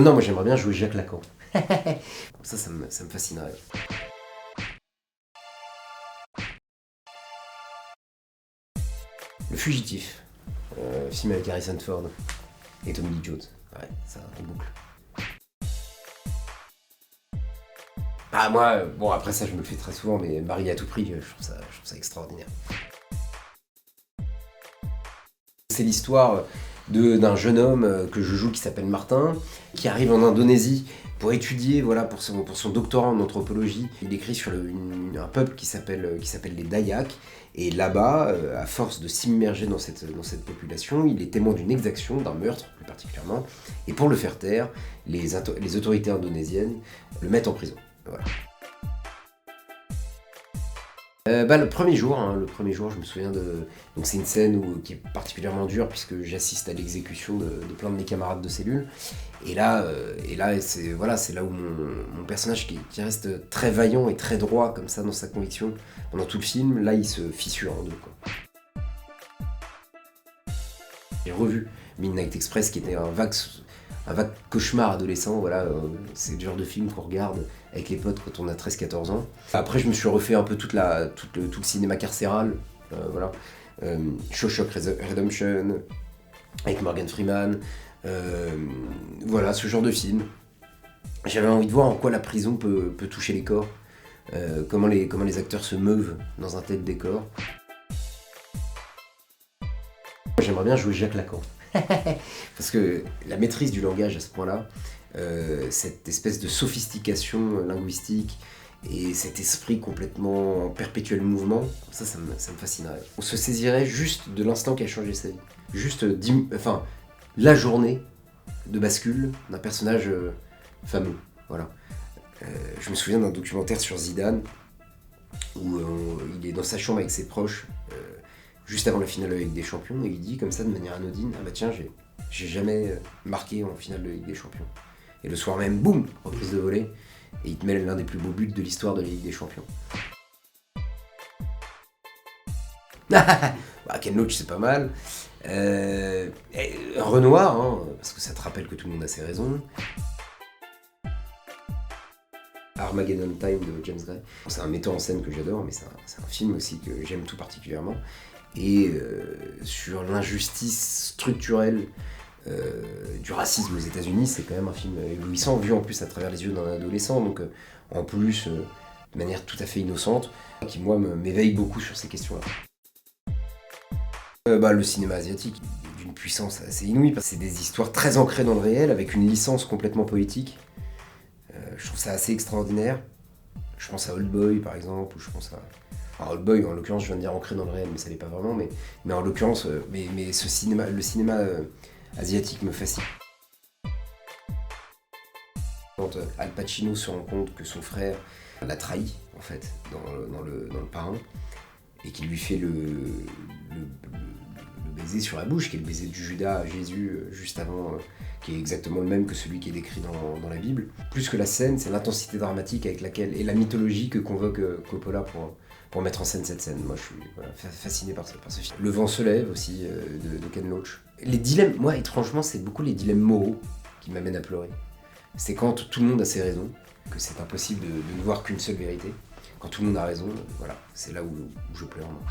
non, moi j'aimerais bien jouer Jacques Lacan. Ça me fascinerait. Le Fugitif, film avec Harrison Ford et Tommy Lee Jones. Ouais, ça, en boucle. Ah moi, bon après ça je me le fais très souvent, mais Marie à tout prix, je trouve ça extraordinaire. C'est l'histoire d'un jeune homme que je joue qui s'appelle Martin, qui arrive en Indonésie pour étudier, voilà, pour son doctorat en anthropologie. Il écrit sur un peuple qui s'appelle les Dayaks. Et là-bas, à force de s'immerger dans cette population, il est témoin d'une exaction, d'un meurtre plus particulièrement. Et pour le faire taire, les autorités indonésiennes le mettent en prison. Voilà. Le premier jour, je me souviens de... Donc c'est une scène qui est particulièrement dure puisque j'assiste à l'exécution de plein de mes camarades de cellule. Et là c'est là où mon personnage qui reste très vaillant et très droit comme ça dans sa conviction pendant tout le film, là il se fissure en deux, quoi. J'ai revu Midnight Express qui était un vague cauchemar adolescent, voilà, c'est le genre de film qu'on regarde avec les potes quand on a 13-14 ans. Après je me suis refait un peu tout le cinéma carcéral, voilà. Shawshank Redemption, avec Morgan Freeman, voilà, ce genre de film. J'avais envie de voir en quoi la prison peut toucher les corps, comment les acteurs se meuvent dans un tel décor. J'aimerais bien jouer Jacques Lacan. Parce que la maîtrise du langage à ce point-là, cette espèce de sophistication linguistique et cet esprit complètement en perpétuel mouvement, ça me fascinerait. On se saisirait juste de l'instant qui a changé sa vie. Juste la journée de bascule d'un personnage fameux. Voilà. Je me souviens d'un documentaire sur Zidane où il est dans sa chambre avec ses proches juste avant la finale de la Ligue des Champions, et il dit comme ça de manière anodine, ah bah tiens, j'ai jamais marqué en finale de Ligue des Champions. Et le soir même, boum, reprise de volée, et il te met l'un des plus beaux buts de l'histoire de la Ligue des Champions. Ken Loach, c'est pas mal. Renoir, hein, parce que ça te rappelle que tout le monde a ses raisons. Armageddon Time de James Gray. C'est un metteur en scène que j'adore, mais c'est un film aussi que j'aime tout particulièrement. Et sur l'injustice structurelle du racisme aux États-Unis, c'est quand même un film éblouissant, vu en plus à travers les yeux d'un adolescent, donc en plus de manière tout à fait innocente, qui moi m'éveille beaucoup sur ces questions-là. Le cinéma asiatique est d'une puissance assez inouïe, parce que c'est des histoires très ancrées dans le réel, avec une licence complètement poétique. Je trouve ça assez extraordinaire. Je pense à Old Boy par exemple, ou je pense à... Alors Old Boy, en l'occurrence, je viens de dire ancré dans le réel, mais ça l'est pas vraiment, mais en l'occurrence, mais ce cinéma, le cinéma asiatique me fascine. Quand Al Pacino se rend compte que son frère l'a trahi, en fait, dans le Parrain, et qu'il lui fait le baiser sur la bouche, qui est le baiser du Judas à Jésus juste avant, qui est exactement le même que celui qui est décrit dans la Bible. Plus que la scène, c'est l'intensité dramatique avec laquelle, et la mythologie que convoque Coppola pour mettre en scène cette scène. Moi, je suis fasciné par ce film. Le vent se lève aussi, de Ken Loach. Les dilemmes, moi, étrangement, c'est beaucoup les dilemmes moraux qui m'amènent à pleurer. C'est quand tout le monde a ses raisons, que c'est impossible de ne voir qu'une seule vérité. Quand tout le monde a raison, voilà, c'est là où je pleure, moi.